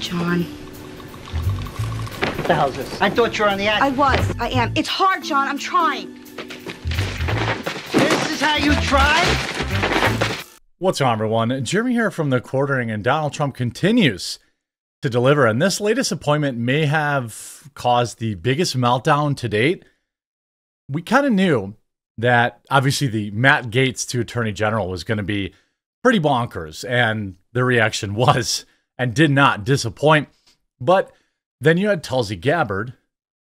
John. What the hell's this? I thought you were on the act. I am. It's hard, John. I'm trying. This is how you try? What's on, everyone? Jeremy here from The Quartering, and Donald Trump continues to deliver. And this latest appointment may have caused the biggest meltdown to date. We kind of knew that, obviously, the Matt Gaetz to Attorney General was going to be pretty bonkers, and the reaction was and did not disappoint. But then you had Tulsi Gabbard.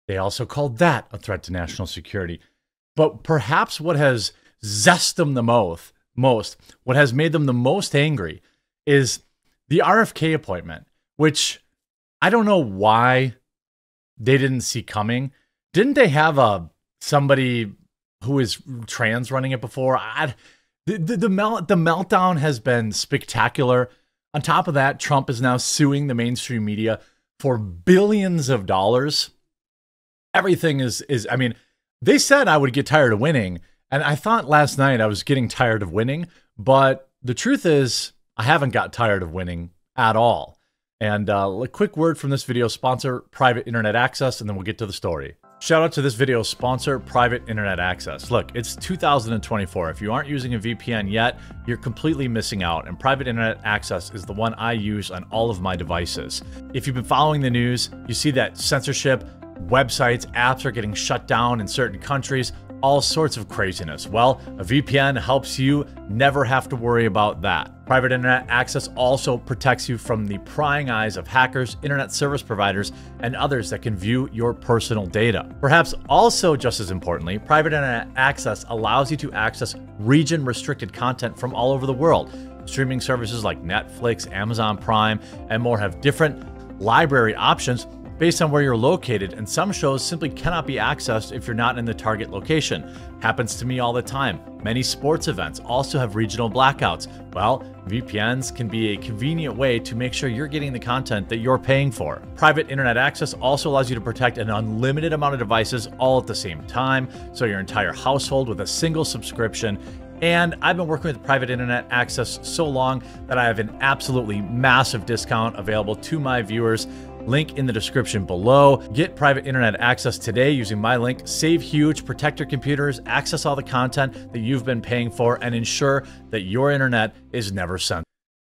They also called that a threat to national security. But perhaps what has zested them the most, what has made them the most angry, is the RFK appointment, which I don't know why they didn't see coming. Didn't they have somebody who is trans running it before? The meltdown has been spectacular. On top of that, Trump is now suing the mainstream media for billions of dollars. Everything is I mean, they said I would get tired of winning, and I thought last night I was getting tired of winning, but the truth is I haven't got tired of winning at all. And a quick word from this video sponsor, Private Internet Access, and then we'll get to the story. Shout out to this video sponsor, Private Internet Access. Look, it's 2024. If you aren't using a VPN yet, you're completely missing out, and Private Internet Access is the one I use on all of my devices. If you've been following the news, you see that censorship, websites, apps are getting shut down in certain countries, all sorts of craziness. Well, a VPN helps you never have to worry about that. Private Internet Access also protects you from the prying eyes of hackers, internet service providers, and others that can view your personal data. Perhaps also just as importantly, Private Internet Access allows you to access region-restricted content from all over the world. Streaming services like Netflix, Amazon Prime, and more have different library options based on where you're located, and some shows simply cannot be accessed if you're not in the target location. Happens to me all the time. Many sports events also have regional blackouts. Well, VPNs can be a convenient way to make sure you're getting the content that you're paying for. Private Internet Access also allows you to protect an unlimited amount of devices all at the same time, so your entire household with a single subscription. And I've been working with Private Internet Access so long that I have an absolutely massive discount available to my viewers. Link in the description below. Get Private Internet Access today using my link. Save huge, protect your computers, access all the content that you've been paying for, and ensure that your internet is never censored.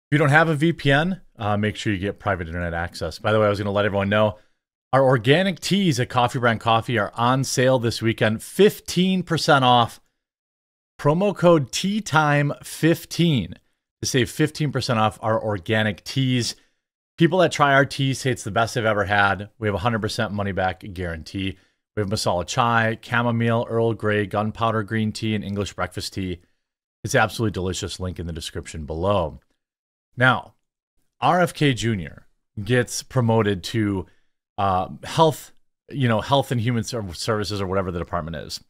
If you don't have a VPN, make sure you get Private Internet Access. By the way, I was going to let everyone know our organic teas at Coffee Brand Coffee are on sale this weekend. 15% off. Promo code TEATIME15 to save 15% off our organic teas. People that try our tea say it's the best they've ever had. We have 100% money back guarantee. We have masala chai, chamomile, Earl Grey, gunpowder green tea, and English breakfast tea. It's absolutely delicious. Link in the description below. Now, RFK Jr. gets promoted to health and human services, or whatever the department is.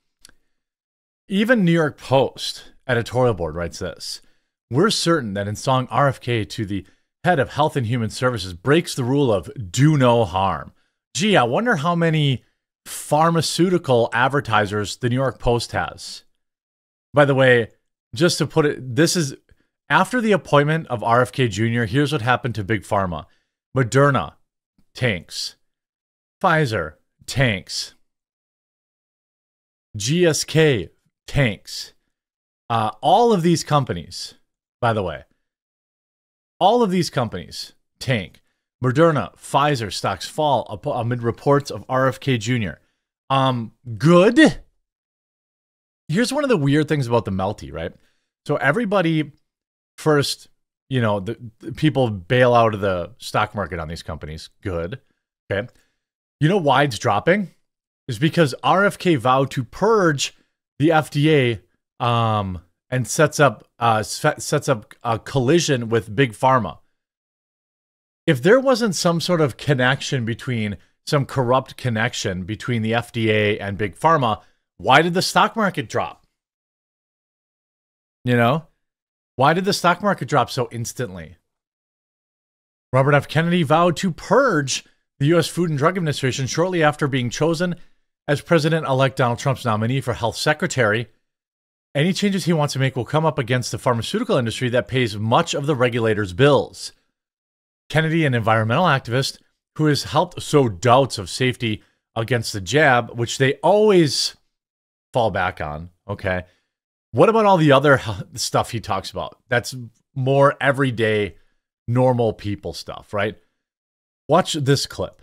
Even New York Post editorial board writes this: "We're certain that installing RFK to the head of Health and Human Services breaks the rule of do no harm." Gee, I wonder how many pharmaceutical advertisers the New York Post has. By the way, just to put it, this is after the appointment of RFK Jr., here's what happened to Big Pharma. Moderna tanks. Pfizer tanks. GSK tanks. All of these companies, by the way, all of these companies tank. Moderna, Pfizer stocks fall amid reports of RFK Jr. Good. Here's one of the weird things about the melty, right? So everybody first, the people bail out of the stock market on these companies. Good. Okay. You know why it's dropping? Is because RFK vowed to purge the FDA and sets up a collision with Big Pharma. If there wasn't some sort of connection some corrupt connection between the FDA and Big Pharma, why did the stock market drop? Why did the stock market drop so instantly? Robert F. Kennedy vowed to purge the U.S. Food and Drug Administration shortly after being chosen as President-elect Donald Trump's nominee for Health Secretary. Any changes he wants to make will come up against the pharmaceutical industry that pays much of the regulators' bills. Kennedy, an environmental activist who has helped sow doubts of safety against the jab, which they always fall back on. Okay. What about all the other stuff he talks about? That's more everyday, normal people stuff, right? Watch this clip.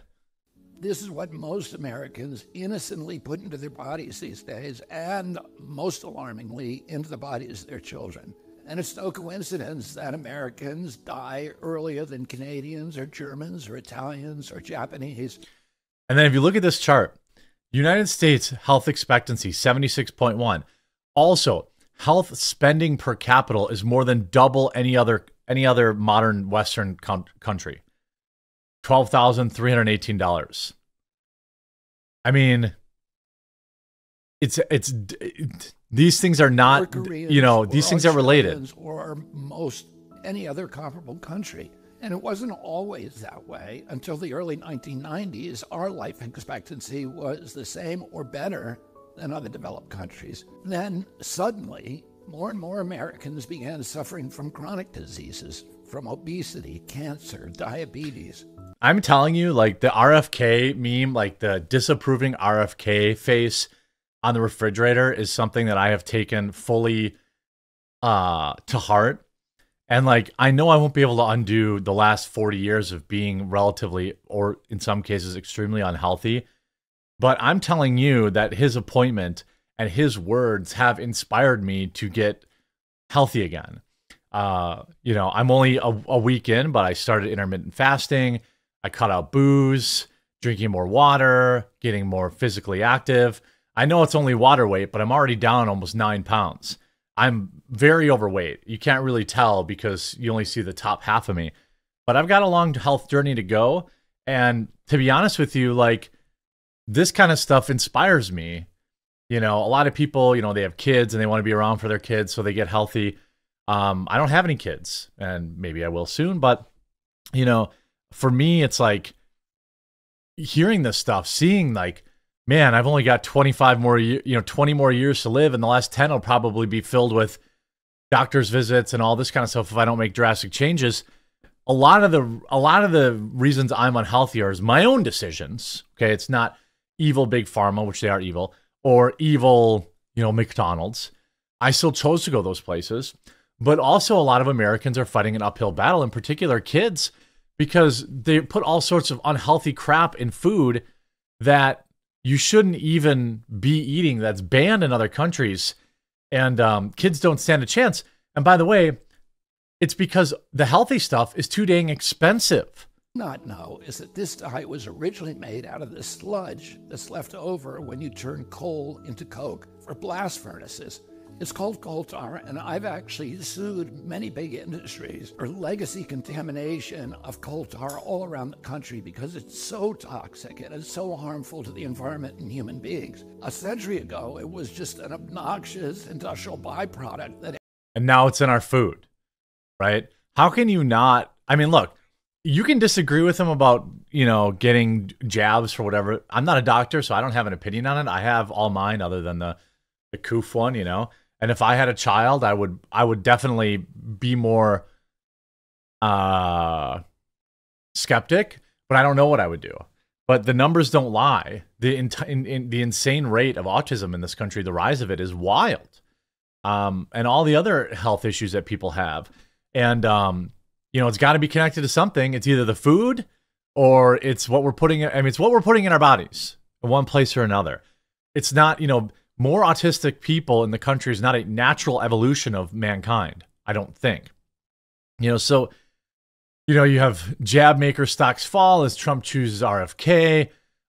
This is what most Americans innocently put into their bodies these days, and most alarmingly, into the bodies of their children. And it's no coincidence that Americans die earlier than Canadians or Germans or Italians or Japanese. And then if you look at this chart, United States health expectancy, 76.1. Also, health spending per capita is more than double any other modern Western country. $12,318. I mean, it's these things are not, these things are related. Or most any other comparable country. And it wasn't always that way until the early 1990s. Our life expectancy was the same or better than other developed countries. Then suddenly, more and more Americans began suffering from chronic diseases, from obesity, cancer, diabetes. I'm telling you, like the RFK meme, like the disapproving RFK face on the refrigerator is something that I have taken fully to heart. And like, I know I won't be able to undo the last 40 years of being relatively, or in some cases, extremely unhealthy. But I'm telling you that his appointment and his words have inspired me to get healthy again. I'm only a week in, but I started intermittent fasting. I cut out booze, drinking more water, getting more physically active. I know it's only water weight, but I'm already down almost 9 pounds. I'm very overweight. You can't really tell because you only see the top half of me. But I've got a long health journey to go. And to be honest with you, like this kind of stuff inspires me. A lot of people, they have kids and they want to be around for their kids so they get healthy. I don't have any kids and maybe I will soon. But, for me, it's like hearing this stuff, seeing like, man, I've only got 20 more years to live, and the last 10 will probably be filled with doctor's visits and all this kind of stuff if I don't make drastic changes. A lot of the reasons I'm unhealthy are my own decisions. Okay, it's not evil big pharma, which they are evil, or evil, McDonald's. I still chose to go those places, but also a lot of Americans are fighting an uphill battle, in particular kids, because they put all sorts of unhealthy crap in food that you shouldn't even be eating, that's banned in other countries, and kids don't stand a chance. And by the way, it's because the healthy stuff is too dang expensive. Not know is that this diet was originally made out of the sludge that's left over when you turn coal into coke for blast furnaces. It's called coal tar, and I've actually sued many big industries for legacy contamination of coal tar all around the country because it's so toxic and it's so harmful to the environment and human beings. A century ago, it was just an obnoxious industrial byproduct and now it's in our food, right? How can you not? I mean, look, you can disagree with him about, getting jabs for whatever. I'm not a doctor, so I don't have an opinion on it. I have all mine other than the coof one, And if I had a child, I would definitely be more skeptic, but I don't know what I would do. But the numbers don't lie. The insane rate of autism in this country, the rise of it is wild. And all the other health issues that people have. And, it's got to be connected to something. It's either the food or it's what we're putting it's what we're putting in our bodies in one place or another. It's not, more autistic people in the country is not a natural evolution of mankind, I don't think. So, you have jab maker stocks fall as Trump chooses RFK.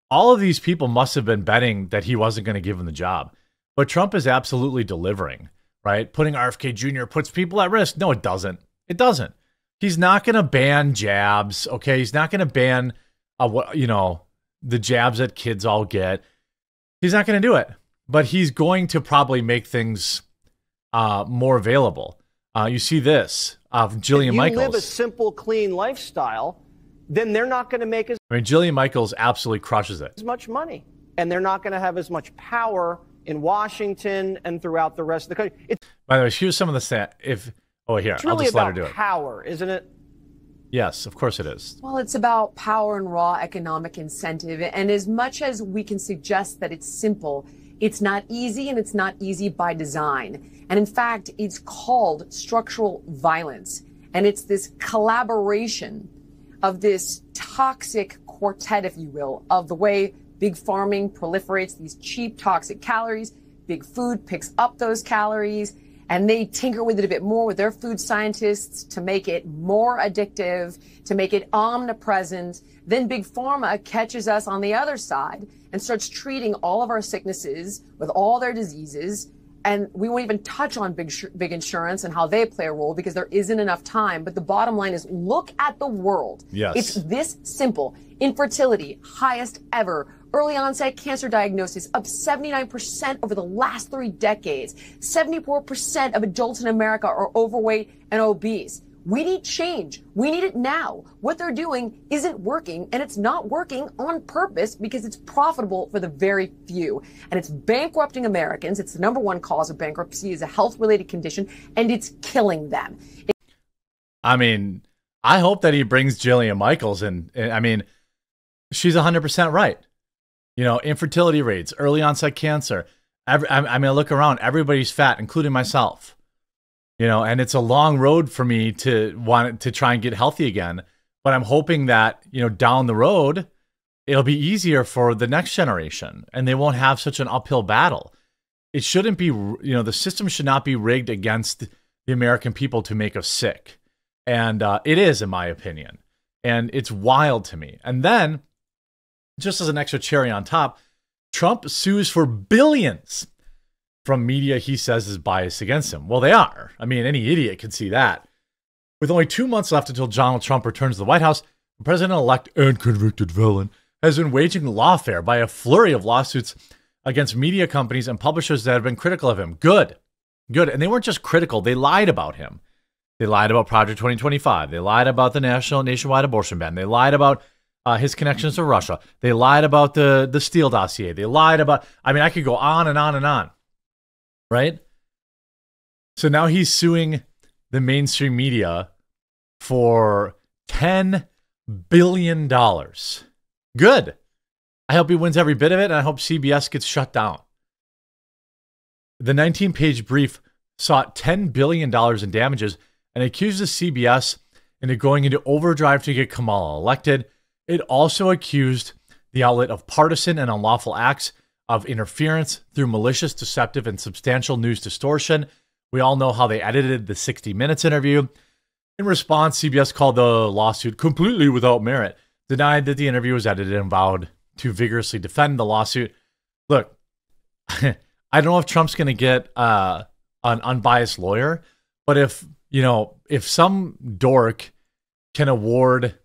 All of these people must have been betting that he wasn't going to give him the job. But Trump is absolutely delivering, right? Putting RFK Jr. puts people at risk. No, it doesn't. It doesn't. He's not going to ban jabs, okay? He's not going to ban, the jabs that kids all get. He's not going to do it. But he's going to probably make things more available. You see this of Jillian Michaels. If you live a simple, clean lifestyle, then they're not going to make Jillian Michaels absolutely crushes it. as much money. And they're not going to have as much power in Washington and throughout the rest of the country. By the way, here's some of the stat. It's really I'll just let her about do it. power, isn't it? Yes, of course it is. Well, it's about power and raw economic incentive. And as much as we can suggest that it's simple, it's not easy, and it's not easy by design. And in fact, it's called structural violence. And it's this collaboration of this toxic quartet, if you will, of the way big farming proliferates these cheap, toxic calories. Big food picks up those calories, and they tinker with it a bit more with their food scientists to make it more addictive, to make it omnipresent. Then Big Pharma catches us on the other side and starts treating all of our sicknesses with all their diseases. And we won't even touch on big insurance and how they play a role because there isn't enough time. But the bottom line is, look at the world. Yes. It's this simple. Infertility, highest ever. Early onset cancer diagnosis up 79% over the last 3 decades. 74% of adults in America are overweight and obese. We need change. We need it now. What they're doing isn't working, and it's not working on purpose because it's profitable for the very few. And it's bankrupting Americans. It's the #1 cause of bankruptcy is a health-related condition, and it's killing them. I mean, I hope that he brings Jillian Michaels in. I mean, she's 100% right. You know, infertility rates, early onset cancer. I mean, I look around, everybody's fat, including myself. You know, and it's a long road for me to want to try and get healthy again. But I'm hoping that, you know, down the road, it'll be easier for the next generation and they won't have such an uphill battle. It shouldn't be, you know, the system should not be rigged against the American people to make us sick. And it is, in my opinion. And it's wild to me. And then, just as an extra cherry on top, Trump sues for billions from media he says is biased against him. Well, they are. I mean, any idiot can see that. With only 2 months left until Donald Trump returns to the White House, the president-elect and convicted villain has been waging lawfare by a flurry of lawsuits against media companies and publishers that have been critical of him. Good. Good. And they weren't just critical. They lied about him. They lied about Project 2025. They lied about the nationwide abortion ban. They lied about his connections to Russia. They lied about the Steele dossier. They lied about, I mean, I could go on and on and on. Right? So now he's suing the mainstream media for $10 billion. Good. I hope he wins every bit of it, and I hope CBS gets shut down. The 19-page brief sought $10 billion in damages and accuses CBS into going into overdrive to get Kamala elected. It also accused the outlet of partisan and unlawful acts of interference through malicious, deceptive, and substantial news distortion. We all know how they edited the 60 Minutes interview. In response, CBS called the lawsuit completely without merit, denied that the interview was edited, and vowed to vigorously defend the lawsuit. Look, I don't know if Trump's going to get an unbiased lawyer, but if some dork can award,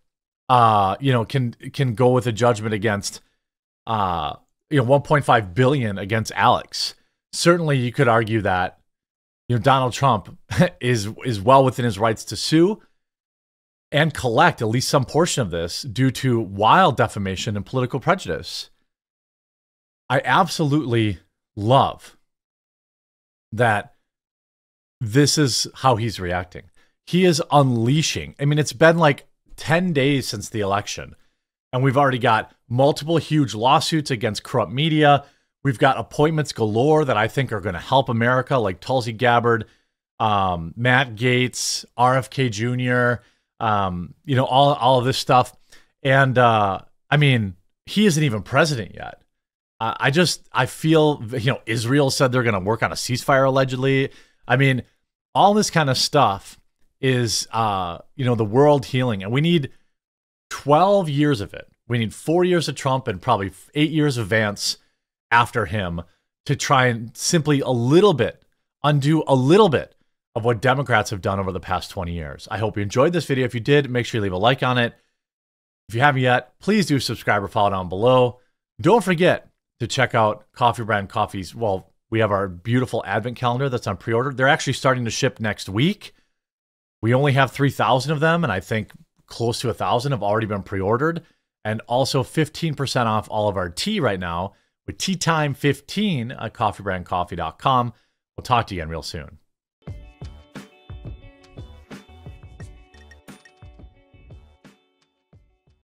can go with a judgment against, 1.5 billion against Alex. Certainly, you could argue that, Donald Trump is well within his rights to sue and collect at least some portion of this due to wild defamation and political prejudice. I absolutely love that this is how he's reacting. He is unleashing. I mean, it's been like 10 days since the election, and we've already got multiple huge lawsuits against corrupt media. We've got appointments galore that I think are going to help America, like Tulsi Gabbard, Matt Gaetz, RFK Jr., all of this stuff. And I mean, he isn't even president yet. I feel, Israel said they're going to work on a ceasefire allegedly. I mean, all this kind of stuff is, the world healing. And we need 12 years of it. We need 4 years of Trump and probably 8 years of Vance after him to try and simply undo a little bit of what Democrats have done over the past 20 years. I hope you enjoyed this video. If you did, make sure you leave a like on it. If you haven't yet, please do subscribe or follow down below. Don't forget to check out Coffee Brand Coffee's. Well, we have our beautiful advent calendar that's on pre-order. They're actually starting to ship next week. We only have 3,000 of them, and I think close to 1,000 have already been pre-ordered. And also 15% off all of our tea right now with Tea Time 15 at coffeebrandcoffee.com. We'll talk to you again real soon.